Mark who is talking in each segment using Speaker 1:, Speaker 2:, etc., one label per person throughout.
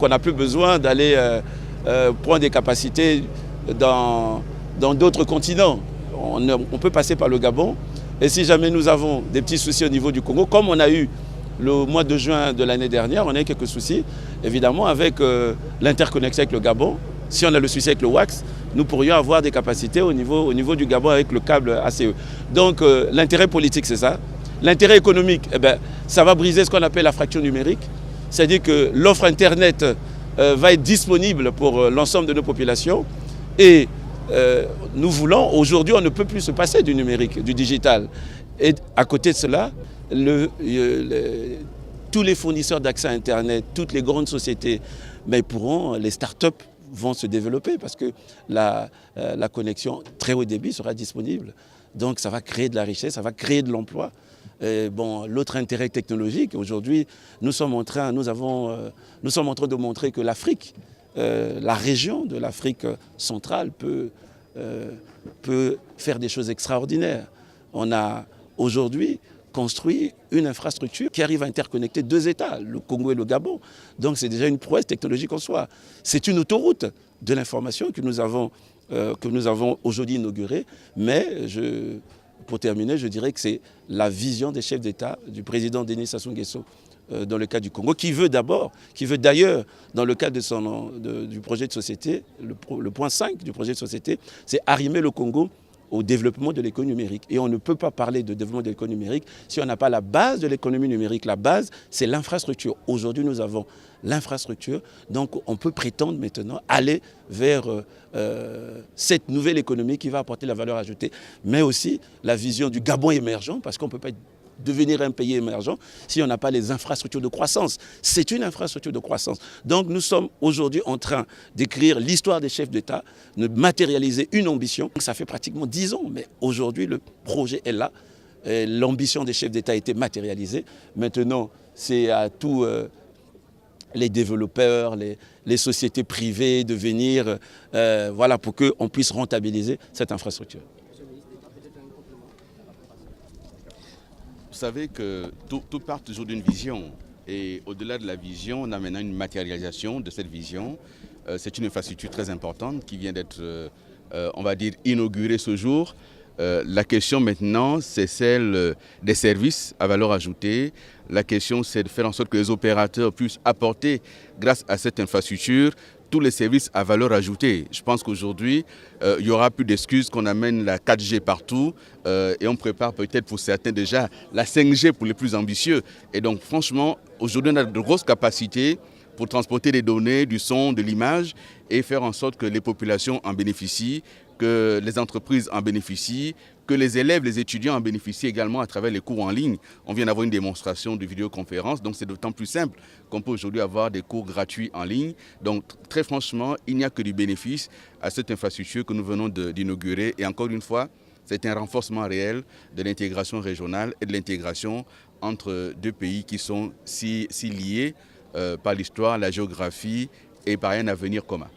Speaker 1: qu'on n'a plus besoin d'aller prendre des capacités dans d'autres continents. On peut passer par le Gabon. Et si jamais nous avons des petits soucis au niveau du Congo, comme on a eu le mois de juin de l'année dernière, on a eu quelques soucis, évidemment, avec l'interconnexion avec le Gabon. Si on a le souci avec le WAX, nous pourrions avoir des capacités au niveau du Gabon avec le câble ACE. Donc l'intérêt politique, c'est ça. L'intérêt économique, ça va briser ce qu'on appelle la fracture numérique. C'est-à-dire que l'offre Internet va être disponible pour l'ensemble de nos populations. Et nous voulons, aujourd'hui, on ne peut plus se passer du numérique, du digital. Et à côté de cela, tous les fournisseurs d'accès à Internet, toutes les grandes sociétés, les start-up vont se développer parce que la connexion très haut débit sera disponible. Donc ça va créer de la richesse, ça va créer de l'emploi. L'autre intérêt technologique, aujourd'hui, nous sommes en train de montrer que l'Afrique, la région de l'Afrique centrale peut faire des choses extraordinaires. On a aujourd'hui construit une infrastructure qui arrive à interconnecter deux États, le Congo et le Gabon. Donc c'est déjà une prouesse technologique en soi. C'est une autoroute de l'information que nous avons aujourd'hui inaugurée. Mais pour terminer, je dirais que c'est la vision des chefs d'État, du président Denis Sassou Nguesso, dans le cas du Congo, qui veut d'ailleurs, dans le cadre du projet de société, le point 5 du projet de société, c'est arrimer le Congo au développement de l'économie numérique. Et on ne peut pas parler de développement de l'économie numérique si on n'a pas la base de l'économie numérique. La base, c'est l'infrastructure. Aujourd'hui, nous avons l'infrastructure, donc on peut prétendre maintenant aller vers cette nouvelle économie qui va apporter la valeur ajoutée, mais aussi la vision du Gabon émergent, parce qu'on ne peut pas devenir un pays émergent si on n'a pas les infrastructures de croissance. C'est une infrastructure de croissance. Donc nous sommes aujourd'hui en train d'écrire l'histoire des chefs d'État, de matérialiser une ambition. Ça fait pratiquement 10 ans, mais aujourd'hui le projet est là. L'ambition des chefs d'État a été matérialisée. Maintenant, c'est à tous les développeurs, les sociétés privées de venir pour qu'on puisse rentabiliser cette infrastructure.
Speaker 2: Vous savez que tout part toujours d'une vision. Et au-delà de la vision, on a maintenant une matérialisation de cette vision. C'est une infrastructure très importante qui vient d'être, on va dire, inaugurée ce jour. La question maintenant, c'est celle des services à valeur ajoutée. La question, c'est de faire en sorte que les opérateurs puissent apporter, grâce à cette infrastructure, tous les services à valeur ajoutée. Je pense qu'aujourd'hui, il n'y aura plus d'excuses qu'on amène la 4G partout et on prépare peut-être pour certains déjà la 5G pour les plus ambitieux. Et donc franchement, aujourd'hui, on a de grosses capacités pour transporter des données, du son, de l'image et faire en sorte que les populations en bénéficient, que les entreprises en bénéficient, que les élèves, les étudiants en bénéficient également à travers les cours en ligne. On vient d'avoir une démonstration de vidéoconférence, donc c'est d'autant plus simple qu'on peut aujourd'hui avoir des cours gratuits en ligne. Donc très franchement, il n'y a que du bénéfice à cette infrastructure que nous venons d'inaugurer. Et encore une fois, c'est un renforcement réel de l'intégration régionale et de l'intégration entre deux pays qui sont si liés par l'histoire, la géographie et par un avenir commun.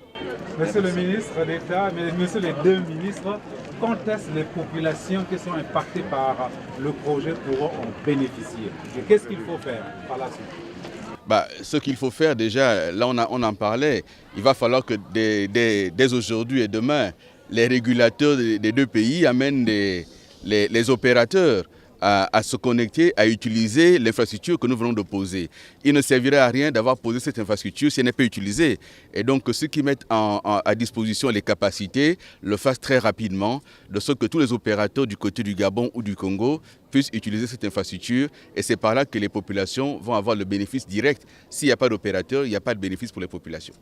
Speaker 3: Monsieur le ministre d'État, monsieur les deux ministres, quand est-ce que les populations qui sont impactées par le projet pourront en bénéficier? Et qu'est-ce qu'il faut faire par la suite?
Speaker 2: Ce qu'il faut faire déjà, là on en parlait, il va falloir que dès aujourd'hui et demain, les régulateurs des deux pays amènent les opérateurs à se connecter, à utiliser l'infrastructure que nous venons de poser. Il ne servirait à rien d'avoir posé cette infrastructure si elle n'est pas utilisée. Et donc ceux qui mettent à disposition les capacités le fassent très rapidement, de sorte que tous les opérateurs du côté du Gabon ou du Congo puissent utiliser cette infrastructure. Et c'est par là que les populations vont avoir le bénéfice direct. S'il n'y a pas d'opérateur, il n'y a pas de bénéfice pour les populations.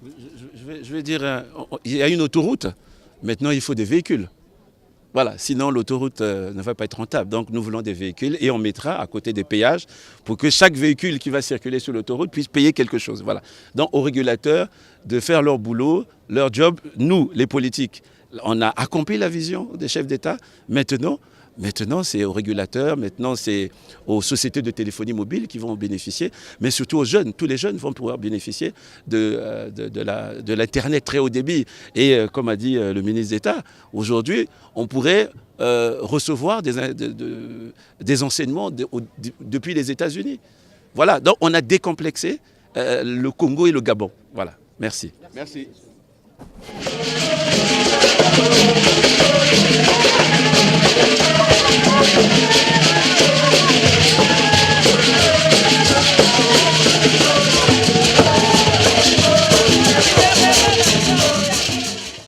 Speaker 1: Je vais dire, il y a une autoroute. Maintenant, il faut des véhicules. Voilà, sinon l'autoroute ne va pas être rentable. Donc nous voulons des véhicules et on mettra à côté des péages pour que chaque véhicule qui va circuler sur l'autoroute puisse payer quelque chose. Voilà. Donc aux régulateurs de faire leur boulot, leur job. Nous, les politiques, on a accompli la vision des chefs d'État. Maintenant, c'est aux régulateurs, maintenant c'est aux sociétés de téléphonie mobile qui vont en bénéficier, mais surtout aux jeunes. Tous les jeunes vont pouvoir bénéficier de l'Internet très haut débit. Et comme a dit le ministre d'État, aujourd'hui, on pourrait recevoir des enseignements depuis les États-Unis. Voilà, donc on a décomplexé le Congo et le Gabon. Voilà, merci.
Speaker 2: Merci.
Speaker 4: Thank you.